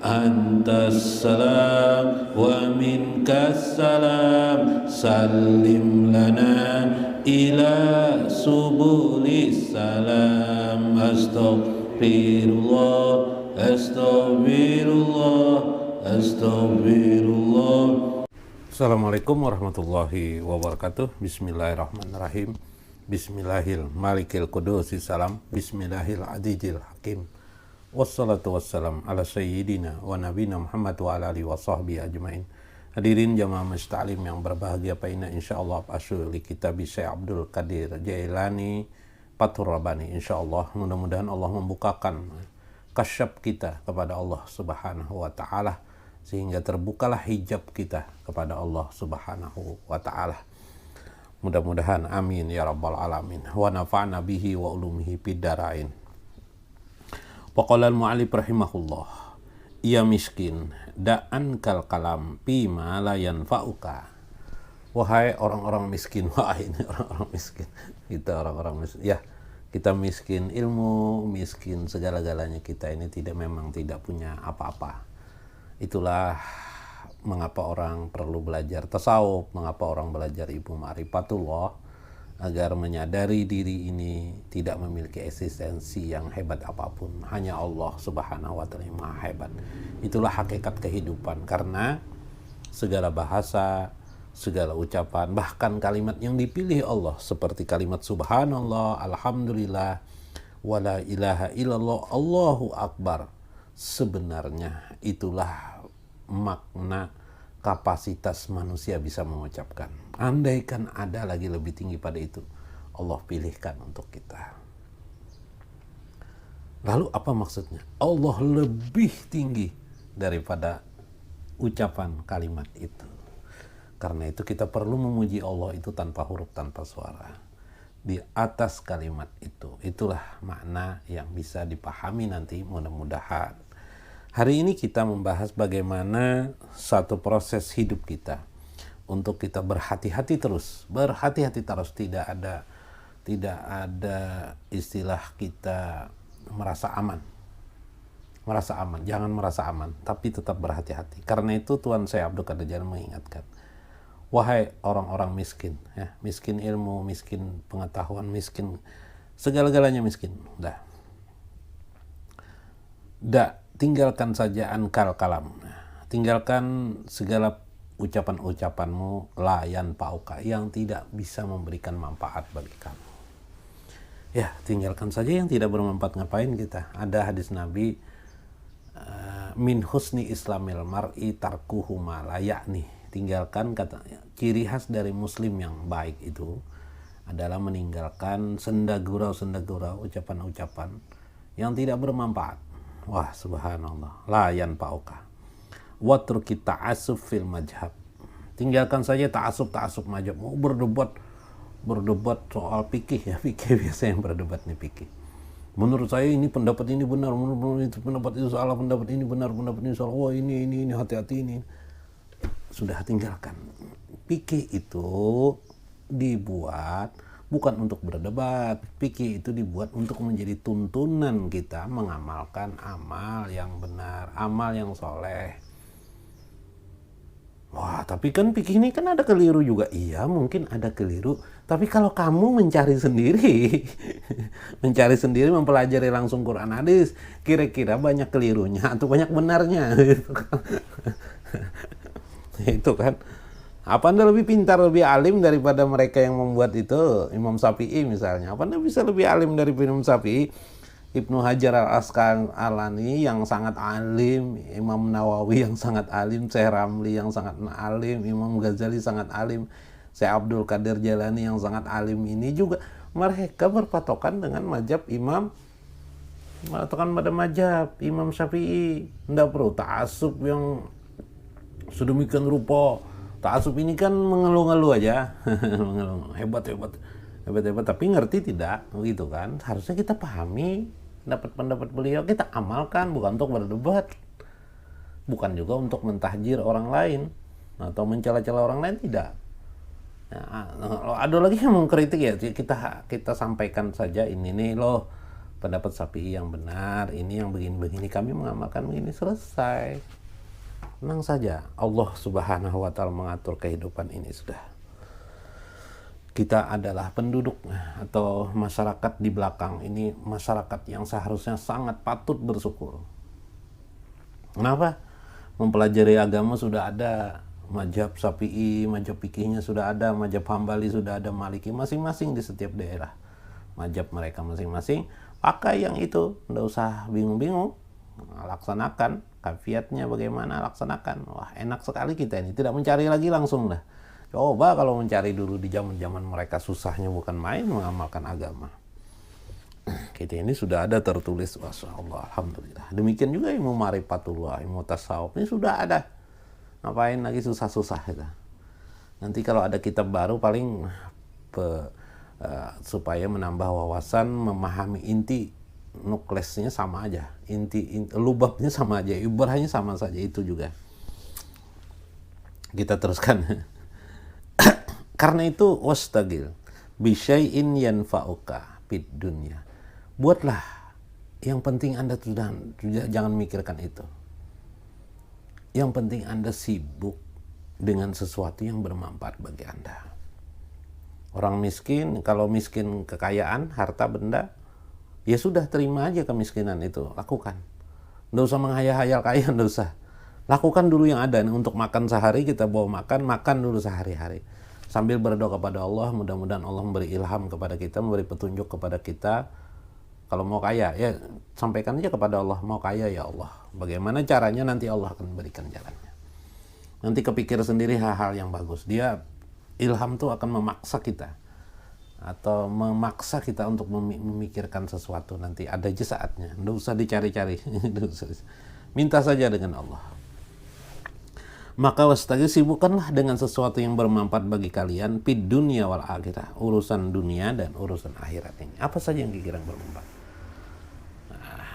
Antas salam wa minkas salam, salim lana ila subulis salam. Astaghfirullah, astaghfirullah, astaghfirullah. Assalamualaikum warahmatullahi wabarakatuh. Bismillahirrahmanirrahim. Bismillahil malikil qudusis salam. Bismillahil adijil hakim. Wassalatu wassalam ala sayyidina wa nabina Muhammad wa ala alihi wa sahbihi ajmain. Hadirin jamaah musta'lim yang berbahagia, paina insyaallah asyul li kitabi Syekh Abdul Qadir Jailani Fathur Rabbani. Insyaallah mudah-mudahan Allah membukakan kasyaf kita kepada Allah Subhanahu wa taala, sehingga terbukalah hijab kita kepada Allah Subhanahu wa taala. Mudah-mudahan amin ya rabbal alamin. Wa nafa'na bihi wa ulumihi fid darain. Waqala al-mu'allif rahimahullah, ia miskin da'an kal kalam pima la yanfa'uka. Wahai orang-orang miskin, wah ini orang-orang miskin, kita orang-orang miskin ya, kita miskin ilmu, miskin segala-galanya. Kita ini memang tidak punya apa-apa. Itulah mengapa orang perlu belajar tasawuf, mengapa orang belajar ilmu ma'rifatullah, agar menyadari diri ini tidak memiliki eksistensi yang hebat apapun. Hanya Allah Subhanahu wa ta'ala yang maha hebat. Itulah hakikat kehidupan. Karena segala bahasa, segala ucapan, bahkan kalimat yang dipilih Allah, seperti kalimat subhanallah, alhamdulillah, wala ilaha illallah, Allahu akbar, sebenarnya itulah makna kapasitas manusia bisa mengucapkan. Andaikan ada lagi lebih tinggi pada itu, Allah pilihkan untuk kita. Lalu apa maksudnya? Allah lebih tinggi daripada ucapan kalimat itu. Karena itu kita perlu memuji Allah itu tanpa huruf, tanpa suara, di atas kalimat itu. Itulah makna yang bisa dipahami nanti mudah-mudahan. Hari ini kita membahas bagaimana satu proses hidup kita untuk kita berhati-hati terus, tidak ada istilah kita merasa aman, jangan merasa aman, tapi tetap berhati-hati. Karena itu Tuhan saya Abdul Qadir Jailani mengingatkan, wahai orang-orang miskin, ya, miskin ilmu, miskin pengetahuan, miskin segala-galanya miskin, tinggalkan saja ankal kalam, tinggalkan segala ucapan-ucapanmu layan pauka yang tidak bisa memberikan manfaat bagi kamu. Ya, tinggalkan saja yang tidak bermanfaat. Ngapain kita? Ada hadis Nabi, min husni islamil mar'i tarkuhu ma la ya'ni. Tinggalkan, kata ciri khas dari muslim yang baik itu adalah meninggalkan senda-gurau ucapan-ucapan yang tidak bermanfaat. Wah, subhanallah, layan pauka. Watruki ta'asub fil majhab. Tinggalkan saja ta'asub majhab. Mau berdebat soal fikih, ya fikih biasa yang berdebat nih fikih. Menurut saya ini pendapat ini benar, menurut itu pendapat itu salah, pendapat ini benar, pendapat ini salah. Wah, ini hati-hati ini. Sudah, tinggalkan. Fikih itu dibuat bukan untuk berdebat. Fikih itu dibuat untuk menjadi tuntunan kita mengamalkan amal yang benar, amal yang soleh. Wah, tapi kan fikih ini kan ada keliru juga. Iya, mungkin ada keliru. Tapi kalau kamu mencari sendiri, mempelajari langsung Quran hadis, kira-kira banyak kelirunya atau banyak benarnya? Itu kan. Apa Anda lebih pintar, lebih alim daripada mereka yang membuat itu? Imam Syafi'i misalnya. Apa Anda bisa lebih alim dari Imam Syafi'i? Ibnu Hajar al-Asqalani yang sangat alim, Imam Nawawi yang sangat alim, Syekh Ramli yang sangat alim, Imam Ghazali sangat alim, Syekh Abdul Qadir Jailani yang sangat alim, ini juga mereka berpatokan dengan mazhab Imam Syafi'i. Tidak perlu ta'assub yang sedemikian rupa. Ta'asub ini kan mengeluh-ngeluh aja, hebat, tapi ngerti tidak, begitu kan? Harusnya kita pahami pendapat beliau, kita amalkan, bukan untuk berdebat, bukan juga untuk mentahjir orang lain atau mencela-cela orang lain, tidak. Nah, ada lagi yang mengkritik, ya kita sampaikan saja ini nih loh, pendapat Syafi'i yang benar, ini yang begini-begini, kami mengamalkan begini, selesai. Tenang saja, Allah Subhanahu wa Ta'ala mengatur kehidupan ini sudah. Kita adalah penduduk atau masyarakat di belakang ini, masyarakat yang seharusnya sangat patut bersyukur. Kenapa? Mempelajari agama sudah ada, mazhab Syafi'i, mazhab fikihnya sudah ada, mazhab Hambali sudah ada, Maliki, masing-masing di setiap daerah mazhab mereka masing-masing. Pakai yang itu, nggak usah bingung-bingung, laksanakan. Kafiatnya bagaimana, laksanakan. Wah, enak sekali kita ini, tidak mencari lagi, langsung dah. Coba kalau mencari dulu di zaman-zaman mereka, susahnya bukan main mengamalkan agama. Kita ini sudah ada tertulis, Masya Allah, Alhamdulillah. Demikian juga ilmu Ma'rifatullah, ilmu tasawuf, ini sudah ada. Ngapain lagi susah-susah kita. Nanti kalau ada kitab baru paling supaya menambah wawasan, memahami inti, nuklesnya sama aja, inti lubabnya sama aja, ibrahnya sama saja, itu juga. Kita teruskan. Karena itu wastagil bisyai'in yanfa'uka fid dunya. Buatlah yang penting Anda jangan mikirkan itu. Yang penting Anda sibuk dengan sesuatu yang bermanfaat bagi Anda. Orang miskin, kalau miskin kekayaan, harta benda, ya sudah, terima aja kemiskinan itu, lakukan. Nggak usah menghayal-hayal kaya, nggak usah. Lakukan dulu yang ada. Untuk makan sehari, kita bawa makan dulu sehari-hari. Sambil berdoa kepada Allah, mudah-mudahan Allah memberi ilham kepada kita, memberi petunjuk kepada kita. Kalau mau kaya, ya sampaikan aja kepada Allah, mau kaya ya Allah. Bagaimana caranya, nanti Allah akan berikan jalannya. Nanti kepikir sendiri hal-hal yang bagus. Dia, ilham tuh akan memaksa kita. Atau memaksa kita untuk memikirkan sesuatu. Nanti ada aja saatnya, nggak usah dicari-cari. Minta saja dengan Allah. Maka wastagil, sibukkanlah dengan sesuatu yang bermanfaat bagi kalian, fid dunya wal akhirah, urusan dunia dan urusan akhirat ini. Apa saja yang kira-kira bermanfaat.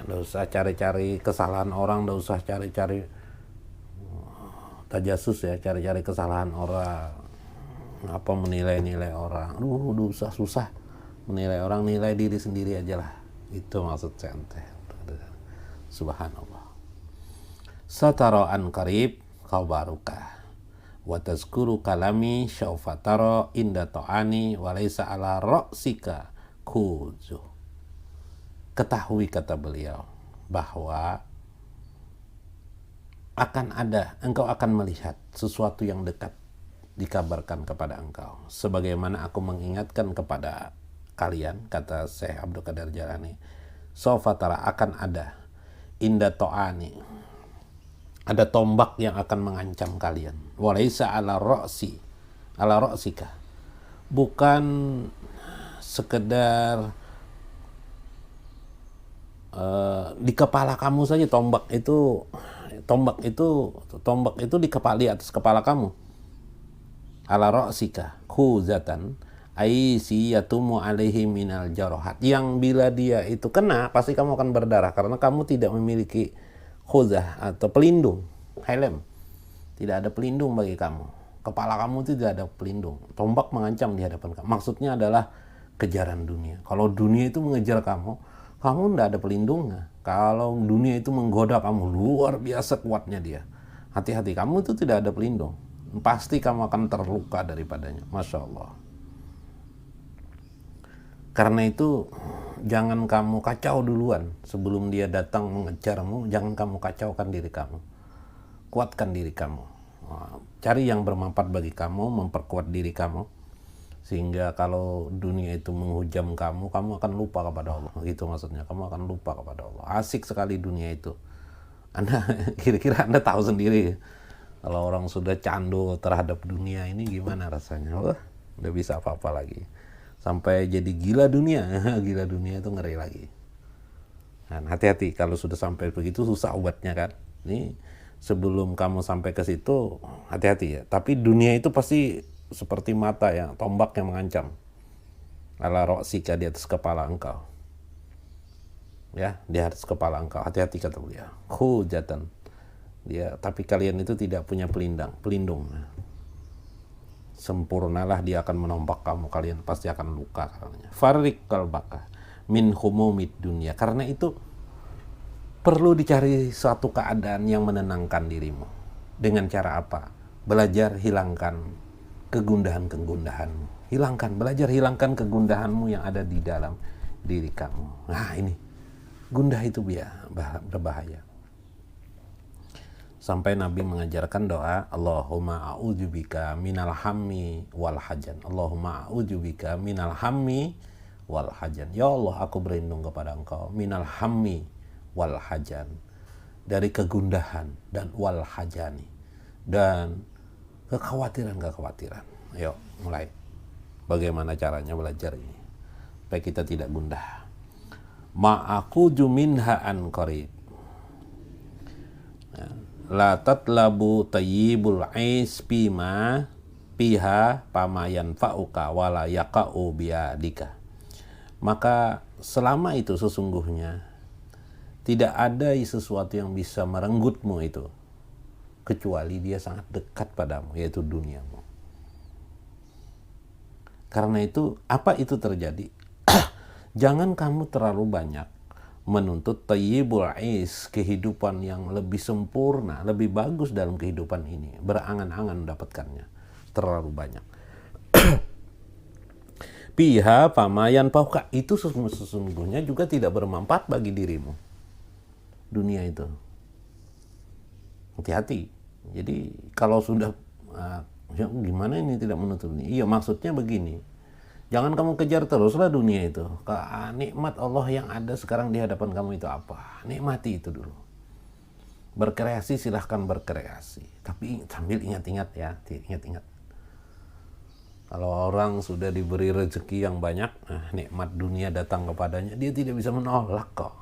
Nggak usah cari-cari kesalahan orang, nggak usah cari-cari tajasus ya, cari-cari kesalahan orang, apa menilai-nilai orang. Susah menilai orang, nilai diri sendiri aja lah. Itu maksud saya. Subhanallah. Satara'an qarib khabaruka wa tazkuru kalami syaufataro inda ta'ani walaysa ala ra'sika kuzu. Ketahui, kata beliau, bahwa engkau akan melihat sesuatu yang dekat dikabarkan kepada engkau, sebagaimana aku mengingatkan kepada kalian, kata Syekh Abdul Qadir Jalani, saufatara, akan ada, inda ta'ani, ada tombak yang akan mengancam kalian. Walaysa ala ra'sika, bukan sekedar di kepala kamu saja tombak itu di atas kepala kamu. Ala ra'sika khuzatan aisiyatumu alaihi minal jarahat, yang bila dia itu kena pasti kamu akan berdarah karena kamu tidak memiliki khuzah atau pelindung, helm. Tidak ada pelindung bagi kamu. Kepala kamu tidak ada pelindung. Tombak mengancam di hadapan kamu. Maksudnya adalah kejaran dunia. Kalau dunia itu mengejar kamu tidak ada pelindungnya. Kalau dunia itu menggoda kamu, luar biasa kuatnya dia. Hati-hati, kamu itu tidak ada pelindung. Pasti kamu akan terluka daripadanya. Masya Allah. Karena itu jangan kamu kacau duluan sebelum dia datang mengejarmu. Jangan kamu kacaukan diri kamu, kuatkan diri kamu, cari yang bermanfaat bagi kamu, memperkuat diri kamu, sehingga kalau dunia itu menghujam kamu akan lupa kepada Allah. Gitu maksudnya, kamu akan lupa kepada Allah. Asik sekali dunia itu. Anda kira-kira Anda tahu sendiri, kalau orang sudah candu terhadap dunia ini gimana rasanya. Udah bisa apa-apa lagi, sampai jadi gila dunia. Gila dunia itu ngeri lagi. Dan hati-hati, kalau sudah sampai begitu susah obatnya kan. Ini sebelum kamu sampai ke situ hati-hati ya. Tapi dunia itu pasti seperti mata yang tombak yang mengancam. Ala ra'sika, di atas kepala engkau. Ya, di atas kepala engkau. Hati-hati, kata beliau. Khujatan. Dia, tapi kalian itu tidak punya pelindung. Sempurnalah dia akan menompak kamu, kalian pasti akan luka katanya. Farik kalbaka, min humumid dunia. Karena itu perlu dicari suatu keadaan yang menenangkan dirimu. Dengan cara apa? Belajar hilangkan kegundahan-kegundahanmu. Belajar hilangkan kegundahanmu yang ada di dalam diri kamu. Nah ini, gundah itu berbahaya. Sampai Nabi mengajarkan doa, Allahumma a'udzubika minal hammi wal hajan. Allahumma a'udzubika minal hammi wal hajan. Ya Allah, aku berlindung kepada Engkau minal hammi wal hajan, dari kegundahan dan wal hajani, dan kekhawatiran. Ayo mulai. Bagaimana caranya belajar ini supaya kita tidak gundah? Ma'aku juminha an qarib. La tatlabu tayyibul ais pima piha pamayan fa'uka wala yaka'u biadika. Maka selama itu sesungguhnya tidak ada sesuatu yang bisa merenggutmu itu kecuali dia sangat dekat padamu, yaitu duniamu. Karena itu, apa itu terjadi? Jangan kamu terlalu banyak menuntut tayyibul ais, kehidupan yang lebih sempurna, lebih bagus dalam kehidupan ini, berangan-angan mendapatkannya terlalu banyak. Piha pamayan pauka, itu sesungguhnya juga tidak bermanfaat bagi dirimu. Dunia itu, hati-hati. Jadi kalau sudah ya gimana ini tidak menuntut ini? Iya, maksudnya begini, jangan kamu kejar teruslah dunia itu. Nikmat Allah yang ada sekarang di hadapan kamu itu apa? Nikmati itu dulu. Berkreasi, silahkan berkreasi. Tapi sambil ingat-ingat ya, ingat-ingat. Kalau orang sudah diberi rezeki yang banyak, nikmat dunia datang kepadanya, dia tidak bisa menolak kok.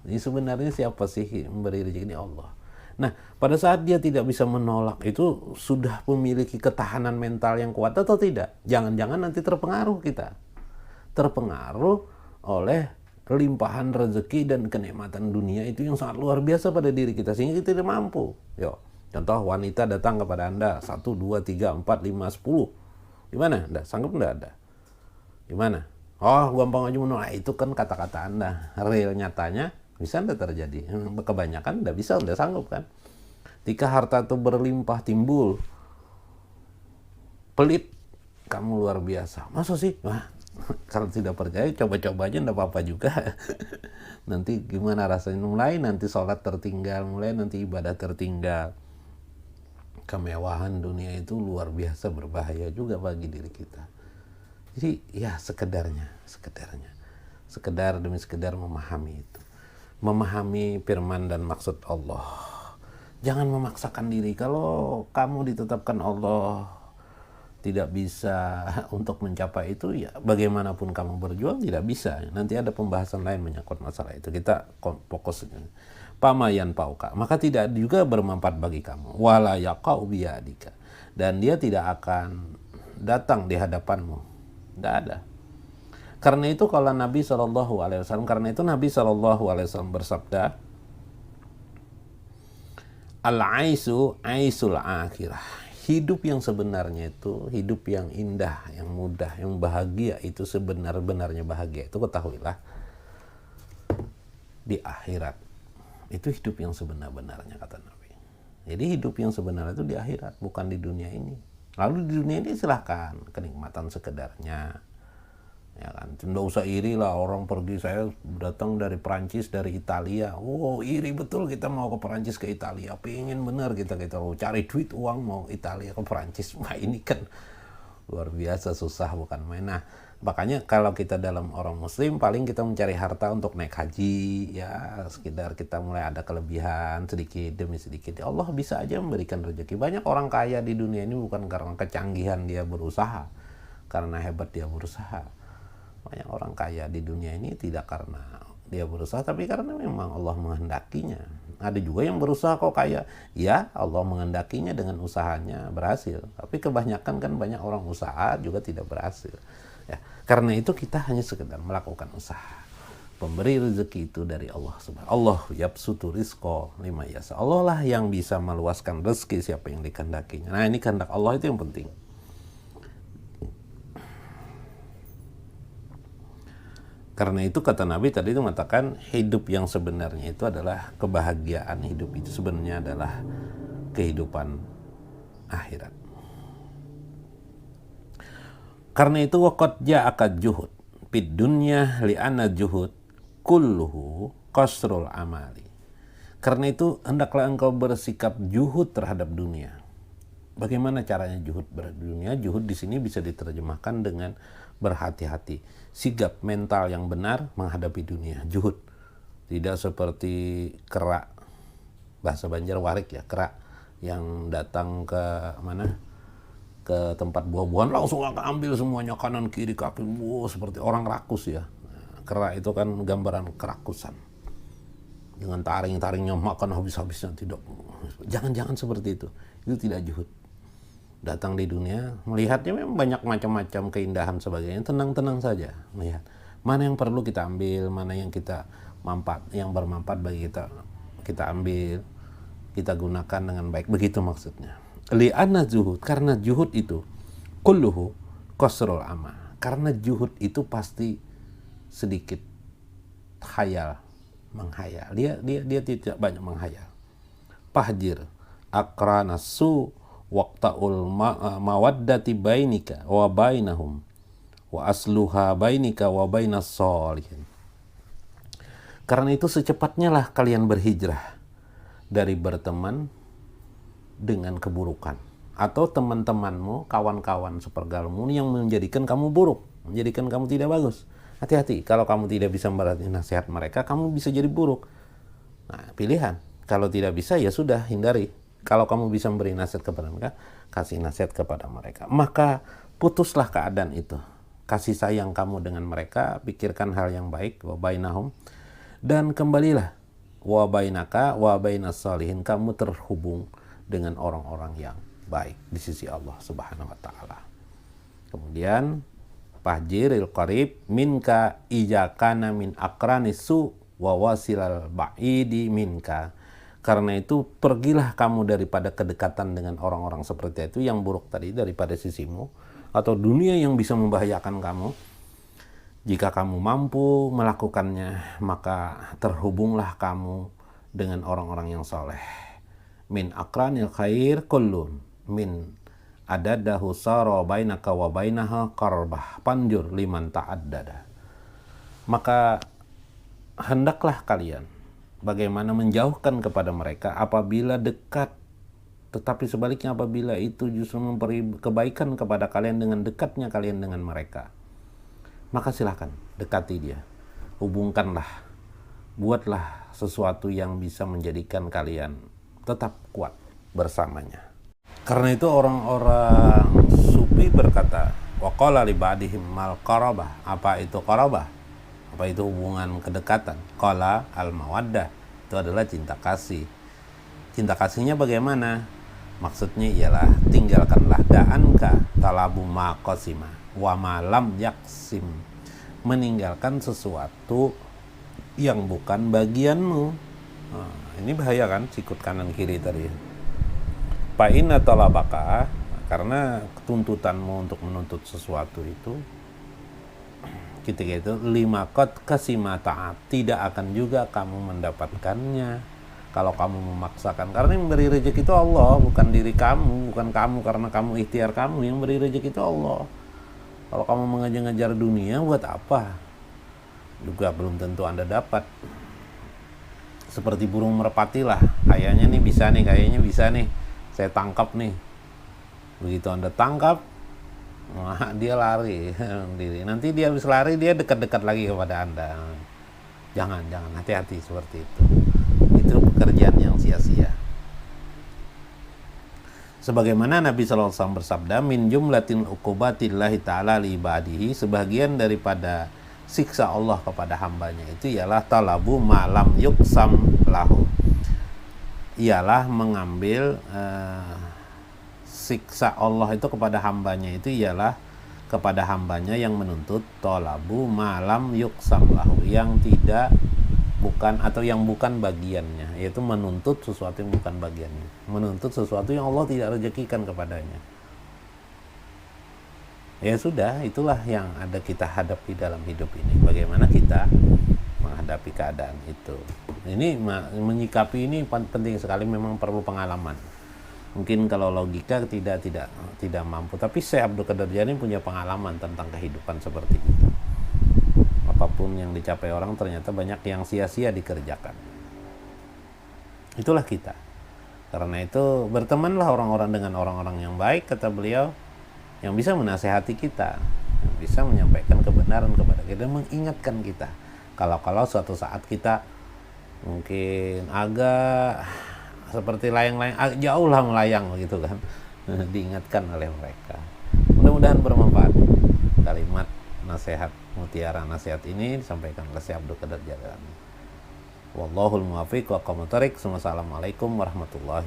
Jadi sebenarnya siapa sih memberi rezeki ini? Allah. Nah, pada saat dia tidak bisa menolak itu, sudah memiliki ketahanan mental yang kuat atau tidak? Jangan-jangan nanti terpengaruh kita. Terpengaruh oleh limpahan rezeki dan kenikmatan dunia itu yang sangat luar biasa pada diri kita, sehingga kita tidak mampu. Yo, contoh wanita datang kepada Anda, 1, 2, 3, 4, 5, 10. Gimana? Anda sanggup enggak Anda? Gimana? Oh, gampang aja menolak. Itu kan kata-kata Anda. Real nyatanya bisa Anda terjadi. Kebanyakan Anda bisa, Anda sanggup kan? Ketika harta itu berlimpah timbul pelit, kamu luar biasa. Masa sih? Wah, kalau tidak percaya coba-coba aja, enggak apa-apa juga. Nanti gimana rasanya? Mulai nanti sholat tertinggal, mulai nanti ibadah tertinggal. Kemewahan dunia itu luar biasa berbahaya juga bagi diri kita. Jadi ya sekedar demi sekedar memahami itu, memahami firman dan maksud Allah. Jangan memaksakan diri. Kalau kamu ditetapkan Allah tidak bisa untuk mencapai itu, ya bagaimanapun kamu berjuang tidak bisa. Nanti ada pembahasan lain menyangkut masalah itu. Kita fokus pamayan pauka, maka tidak juga bermanfaat bagi kamu. Wala yaqau biadika, dan dia tidak akan datang di hadapanmu. Tidak ada. Karena itu kalau Nabi SAW, Nabi SAW bersabda, al-aisu aisul akhirah. Hidup yang sebenarnya itu, hidup yang indah, yang mudah, yang bahagia itu sebenar-benarnya bahagia. Itu ketahuilah di akhirat. Itu hidup yang sebenar-benarnya, kata Nabi. Jadi hidup yang sebenarnya itu di akhirat, bukan di dunia ini. Lalu di dunia ini silahkan kenikmatan sekedarnya, ya kan. Tidak usah iri lah orang pergi, saya datang dari Perancis, dari Italia. Oh, iri betul kita mau ke Perancis, ke Italia. Pengen benar kita cari duit uang mau Italia ke Perancis. Wah, ini kan luar biasa susah, bukan main. Nah, makanya kalau kita dalam orang muslim, paling kita mencari harta untuk naik haji, ya sekedar kita mulai ada kelebihan sedikit demi sedikit. Allah bisa aja memberikan rezeki. Banyak orang kaya di dunia ini bukan karena kecanggihan dia berusaha, karena hebat dia berusaha. Banyak orang kaya di dunia ini tidak karena dia berusaha, tapi karena memang Allah menghendakinya. Ada juga yang berusaha kok kaya, ya Allah menghendakinya dengan usahanya berhasil. Tapi kebanyakan kan banyak orang usaha juga tidak berhasil. Ya, karena itu kita hanya sekedar melakukan usaha. Pemberi rezeki itu dari Allah Subhanahu. Allah yabsutu rizqa liman yasha. Allah lah yang bisa meluaskan rezeki siapa yang dikehendakinya. Nah, ini kehendak Allah itu yang penting. Karena itu kata Nabi tadi itu mengatakan hidup yang sebenarnya itu adalah kebahagiaan, hidup itu sebenarnya adalah kehidupan akhirat. Karena itu waqad ja'aka juhud fid dunya li'anna juhud kulluhu qasrul amali. Karena itu hendaklah engkau bersikap juhud terhadap dunia. Bagaimana caranya juhud terhadap dunia? Juhud di sini bisa diterjemahkan dengan berhati-hati, sigap mental yang benar menghadapi dunia. Juhud tidak seperti kera, bahasa Banjar warik ya, kera yang datang ke mana, ke tempat buah-buahan langsung akan ambil semuanya kanan kiri kaki, seperti orang rakus ya. Kera itu kan gambaran kerakusan, dengan taring-taringnya makan habis-habisnya. Tidak, jangan seperti itu tidak juhud. Datang di dunia, melihatnya memang banyak macam-macam keindahan sebagainya, tenang-tenang saja melihat mana yang perlu kita ambil, mana yang kita yang bermanfaat bagi kita ambil, kita gunakan dengan baik, begitu maksudnya. Li'anna zuhud, karena juhud itu kulluhu qasrul amal, karena juhud itu pasti sedikit menghayal. Dia tidak banyak menghayal. Pahjir akranasu waqta'ul mawaddati bainika wa bainahum wa asluha bainika wa bainas sholihin. Karena itu secepatnya lah kalian berhijrah dari berteman dengan keburukan, atau teman-temanmu, kawan-kawan sepergalumu yang menjadikan kamu buruk, menjadikan kamu tidak bagus. Hati-hati, kalau kamu tidak bisa memberi nasihat mereka, kamu bisa jadi buruk. Nah, pilihan. Kalau tidak bisa, ya sudah, hindari. Kalau kamu bisa memberi nasihat kepada mereka, kasih nasihat kepada mereka. Maka putuslah keadaan itu. Kasih sayang kamu dengan mereka, pikirkan hal yang baik, wa bainahum, dan kembalilah wa bainaka wa bainas sholihin, kamu terhubung dengan orang-orang yang baik di sisi Allah Subhanahu wa taala. Kemudian fahjiril qarib minka ijakana min akranisu wa wasilal ba'idi minka. Karena itu pergilah kamu daripada kedekatan dengan orang-orang seperti itu yang buruk tadi daripada sisimu, atau dunia yang bisa membahayakan kamu. Jika kamu mampu melakukannya, maka terhubunglah kamu dengan orang-orang yang soleh. Min akranil khair kullun min adadahu sara bainaka wa bainaha qarbah panjur liman ta'addada. Maka hendaklah kalian bagaimana menjauhkan kepada mereka apabila dekat, tetapi sebaliknya apabila itu justru memberi kebaikan kepada kalian dengan dekatnya kalian dengan mereka, maka silahkan dekati dia, hubungkanlah, buatlah sesuatu yang bisa menjadikan kalian tetap kuat bersamanya. Karena itu orang-orang sufi berkata, waqala li ba'dihim mal qarabah. Apa itu qarabah? Apa itu hubungan kedekatan? Qala al mawaddah, itu adalah cinta kasih. Cinta kasihnya bagaimana? Maksudnya ialah tinggalkanlah da'anka talabu ma qasima wa ma lam yaksim, meninggalkan sesuatu yang bukan bagianmu. Nah, ini bahaya kan, sikut kanan kiri tadi. Fa'inna talabaka, karena tuntutanmu untuk menuntut sesuatu itu ketika itu lima qad kasima ta'at, tidak akan juga kamu mendapatkannya kalau kamu memaksakan. Karena yang beri rezeki itu Allah, bukan diri kamu, bukan kamu karena kamu ikhtiar kamu. Yang beri rezeki itu Allah. Kalau kamu mengejar-ngejar dunia, buat apa? Juga belum tentu Anda dapat. Seperti burung merpati lah, kayaknya nih bisa nih, kayaknya bisa nih, saya tangkap nih. Begitu Anda tangkap, wah, dia lari diri. Nanti dia habis lari, dia dekat-dekat lagi kepada Anda. Jangan, hati-hati seperti itu. Itu pekerjaan yang sia-sia. Sebagaimana Nabi SAW bersabda, min jumlatin uqubatillahi ta'ala li ibadihi, sebagian daripada siksa Allah kepada hambanya itu ialah talabu ma'lam yuksam lahu, ialah mengambil siksa Allah itu kepada hambanya itu ialah kepada hambanya yang menuntut talabu ma'lam yuksam lahu, yang tidak bukan atau yang bukan bagiannya, yaitu menuntut sesuatu yang bukan bagiannya, menuntut sesuatu yang Allah tidak rezekikan kepadanya. Ya sudah, itulah yang ada kita hadapi dalam hidup ini. Bagaimana kita menghadapi keadaan itu. Ini menyikapi ini penting sekali, memang perlu pengalaman. Mungkin kalau logika tidak mampu, tapi Syekh Abdul Qadir Jailani punya pengalaman tentang kehidupan seperti itu. Apapun yang dicapai orang ternyata banyak yang sia-sia dikerjakan. Itulah kita. Karena itu bertemanlah orang-orang dengan orang-orang yang baik, kata beliau, yang bisa menasehati kita, yang bisa menyampaikan kebenaran kepada kita, mengingatkan kita kalau suatu saat kita mungkin agak seperti layang-layang, jauh lah melayang gitu kan. Diingatkan oleh mereka. Mudah-mudahan bermanfaat kalimat nasihat mutiara nasihat ini disampaikan oleh Syekh Abdul Qadir Jailani. Wallahul muwaffiq wa aqwamut thoriq. Wassalamualaikum warahmatullahi